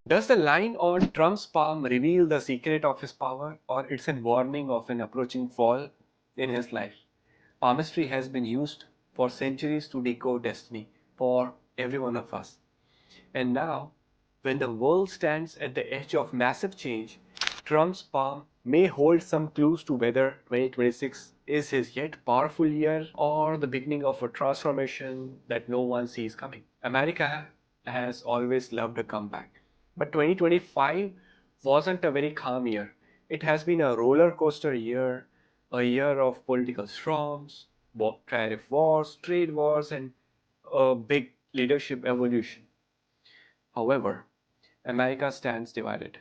Does the line on Trump's palm reveal the secret of his power, or it's a warning of an approaching fall in his life? Palmistry has been used for centuries to decode destiny for every one of us. And now, when the world stands at the edge of massive change, Trump's palm may hold some clues to whether 2026 is his yet powerful year or the beginning of a transformation that no one sees coming. America has always loved a comeback, but 2025 wasn't a very calm year. It has been a roller coaster year, a year of political storms, tariff wars, trade wars, and a big leadership evolution. However, America stands divided.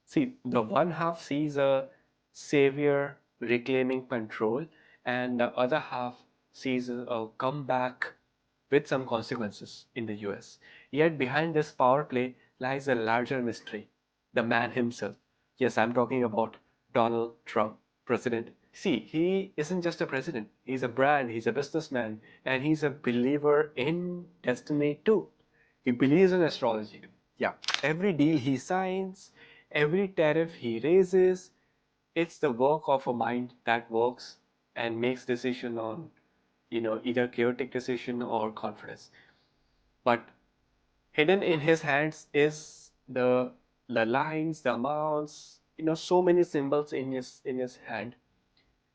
See, the one half sees a savior reclaiming control, and the other half sees a comeback with some consequences in the US. Yet behind this power play lies a larger mystery, the man himself. Yes, I'm talking about Donald Trump, president. See, he isn't just a president, he's a brand, he's a businessman, and he's a believer in destiny too. He believes in astrology. Yeah, every deal he signs, every tariff he raises, it's the work of a mind that works and makes decision on, either chaotic decision or confidence. But hidden in his hands is the lines, the amounts, so many symbols in his hand,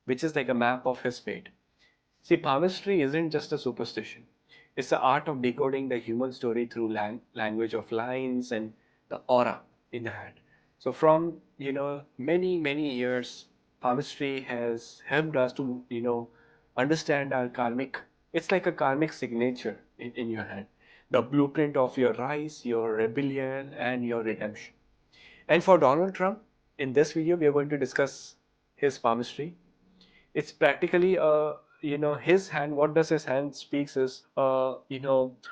which is like a map of his fate. See, palmistry isn't just a superstition. It's the art of decoding the human story through language of lines and the aura in the hand. So from, many, many years, palmistry has helped us to, understand our karmic. It's like a karmic signature in your hand. The blueprint of your rise, your rebellion, and your redemption. And for Donald Trump, in this video, we are going to discuss his palmistry. It's practically his hand. What does his hand speaks is a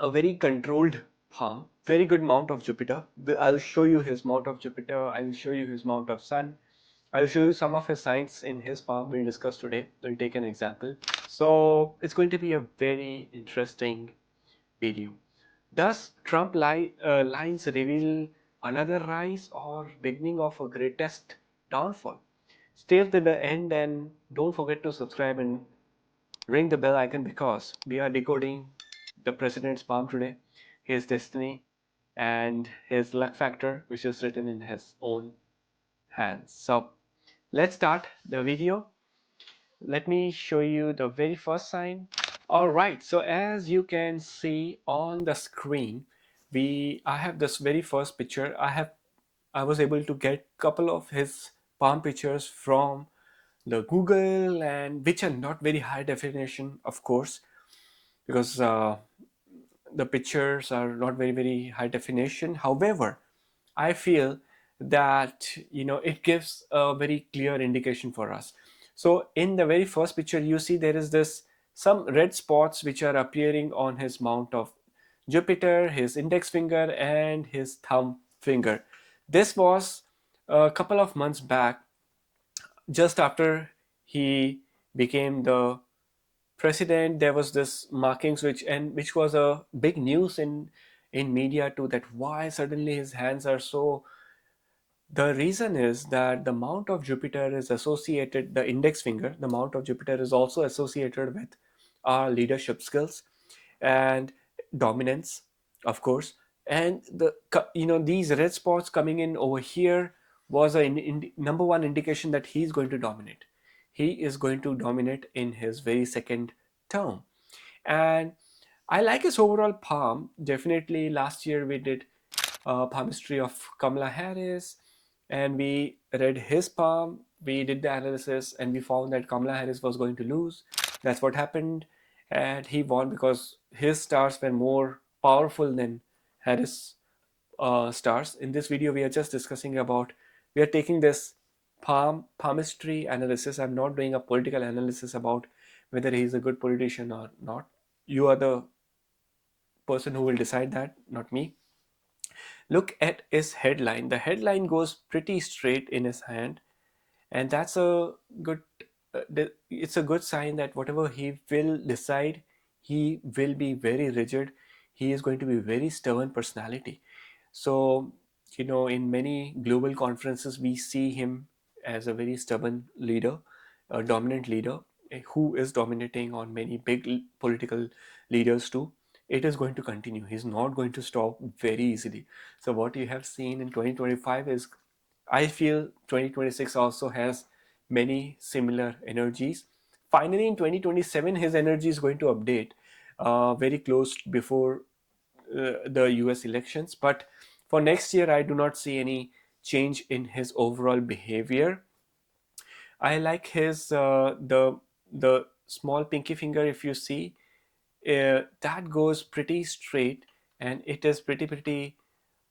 very controlled palm, very good mount of Jupiter. I'll show you his mount of Jupiter, I'll show you his mount of Sun, I'll show you some of his signs in his palm. We'll discuss today. We'll take an example. So it's going to be a very interesting video. Does Trump lines reveal another rise or beginning of a greatest downfall? Stay till the end and don't forget to subscribe and ring the bell icon because we are decoding the president's palm today, his destiny, and his luck factor, which is written in his own hands. So let's start the video. Let me show you the very first sign. All right, so as you can see on the screen, I have this very first picture. I was able to get couple of his palm pictures from the Google, and which are not very high definition, of course, because the pictures are not very high definition. However, I feel that it gives a very clear indication for us. So in the very first picture, you see there is this some red spots which are appearing on his mount of Jupiter, his index finger, and his thumb finger. This was a couple of months back, just after he became the president. There was this markings which was a big news in media too, that why suddenly his hands are so. The reason is that the mount of Jupiter is associated, the index finger, the mount of Jupiter is also associated with our leadership skills and dominance, of course. And these red spots coming in over here was a number one indication that he's going to dominate. He is going to dominate in his very second term. And I like his overall palm. Definitely, last year we did palmistry of Kamala Harris, and we read his palm. We did the analysis, and we found that Kamala Harris was going to lose. That's what happened, and he won because his stars were more powerful than Harris stars. In this video, we are just discussing about. We are taking this palmistry analysis. I'm not doing a political analysis about whether he's a good politician or not. You are the person who will decide that, not me. Look at his headline. The headline goes pretty straight in his hand, and that's a good. It's a good sign that whatever he will decide, he will be very rigid. He is going to be very stubborn personality. So In many global conferences, we see him as a very stubborn leader, a dominant leader who is dominating on many big political leaders too. It is going to continue. He's not going to stop very easily. So, what you have seen in 2025 is, I feel 2026 also has many similar energies. Finally, in 2027, his energy is going to update very close before the US elections. But for next year, I do not see any change in his overall behavior. I like his the small pinky finger. If you see, that goes pretty straight, and it is pretty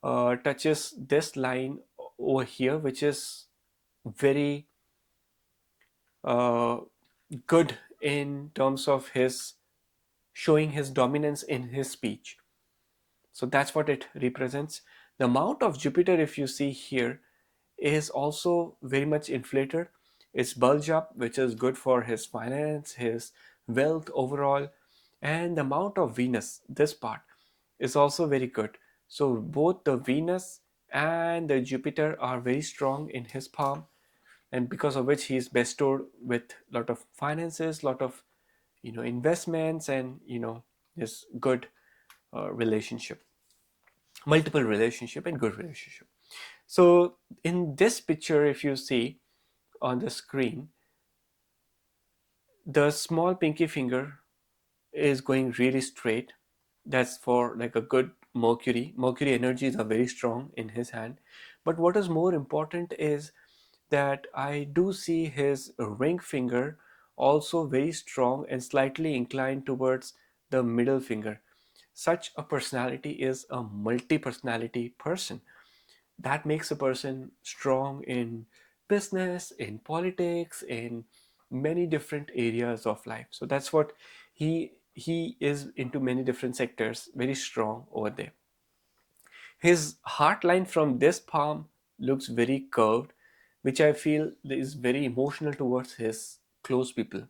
touches this line over here, which is very uh, good in terms of his showing his dominance in his speech. So that's what it represents. The mount of Jupiter, if you see here, is also very much inflated. It's bulge up, which is good for his finance, his wealth overall. And the mount of Venus, this part, is also very good. So both the Venus and the Jupiter are very strong in his palm, and because of which he is bestowed with a lot of finances, lot of investments, and this good relationship, multiple relationship and good relationship. So in this picture, if you see on the screen, the small pinky finger is going really straight. That's for like a good Mercury energies are very strong in his hand. But what is more important is that I do see his ring finger also very strong and slightly inclined towards the middle finger. Such a personality is a multi-personality person. That makes a person strong in business, in politics, in many different areas of life. So that's what he is into many different sectors, very strong over there. His heart line from this palm looks very curved, which I feel is very emotional towards his close people,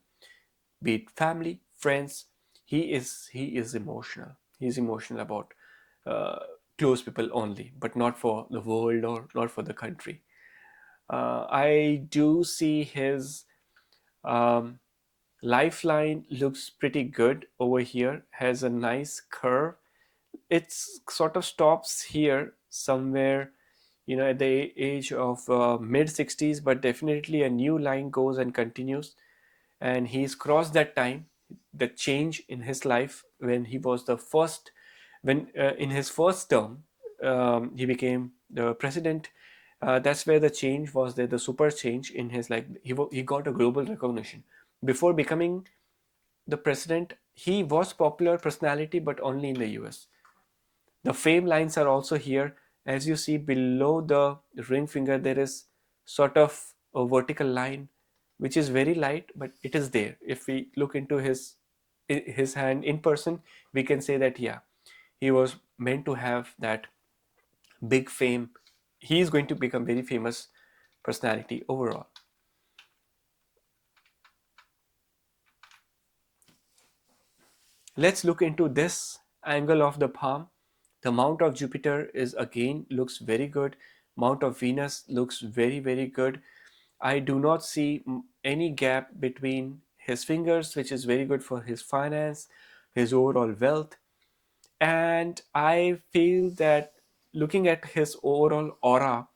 be it family, friends. He is emotional. He's emotional about uh, close people only, but not for the world or not for the country. I do see his um, lifeline looks pretty good over here. Has a nice curve. It sort of stops here somewhere, at the age of mid 60s, but definitely a new line goes and continues, and he's crossed that time, the change in his life when he was the first, when in his first term, he became the president. That's where the change was there, the super change in his life. He got a global recognition. Before becoming the president, he was popular personality, but only in the US. The fame lines are also here. As you see below the ring finger, there is sort of a vertical line, which is very light, but it is there. If we look into his hand in person, we can say that yeah, he was meant to have that big fame. He is going to become very famous personality overall. Let's look into this angle of the palm. The mount of Jupiter is again looks very good. Mount of Venus looks very good. I do not see any gap between his fingers, which is very good for his finance, his overall wealth. And I feel that looking at his overall aura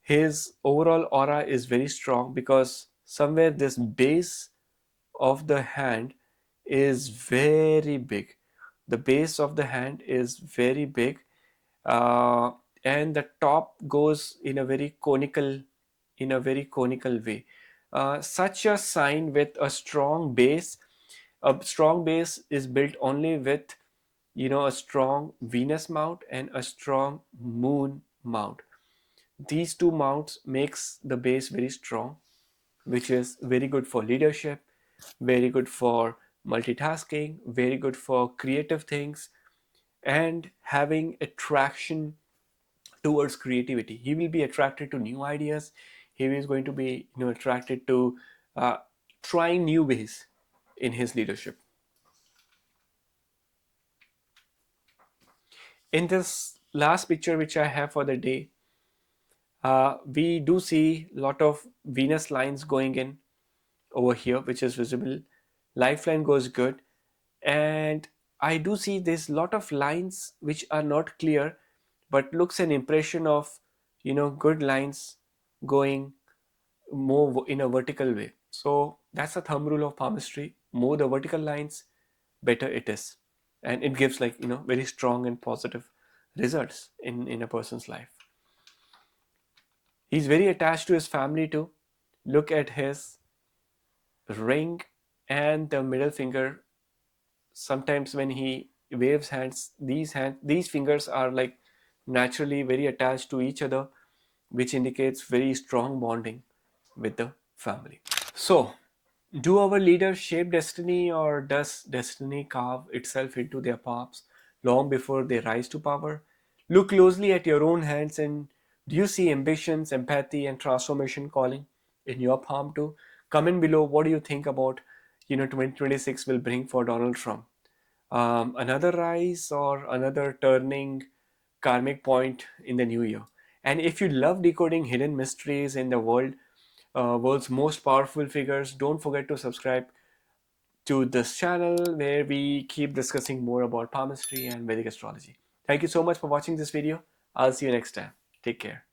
is very strong, because somewhere this base of the hand is very big. The base of the hand is very big, uh, and the top goes in a very conical way. Such a sign with a strong base. A strong base is built only with a strong Venus mount and a strong Moon mount. These two mounts makes the base very strong, which is very good for leadership, very good for multitasking, very good for creative things, and having attraction towards creativity. He will be attracted to new ideas. He is going to be attracted to uh, trying new ways in his leadership. In this last picture which I have for the day, we do see a lot of Venus lines going in over here, which is visible. Lifeline goes good, and I do see there's a lot of lines which are not clear, but looks an impression of good lines going more in a vertical way. So that's a thumb rule of palmistry. More the vertical lines, better it is, and it gives like very strong and positive results in a person's life. He's very attached to his family too. Look at his ring and the middle finger. Sometimes when he waves hands, these fingers are like naturally very attached to each other, which indicates very strong bonding with the family. So, do our leaders shape destiny, or does destiny carve itself into their palms long before they rise to power? Look closely at your own hands, and do you see ambitions, empathy, and transformation calling in your palm too? Comment below what do you think about 2026 will bring for Donald Trump. Another rise or another turning karmic point in the new year. And if you love decoding hidden mysteries in the world's most powerful figures, don't forget to subscribe to this channel where we keep discussing more about palmistry and Vedic astrology. Thank you so much for watching this video. I'll see you next time. Take care.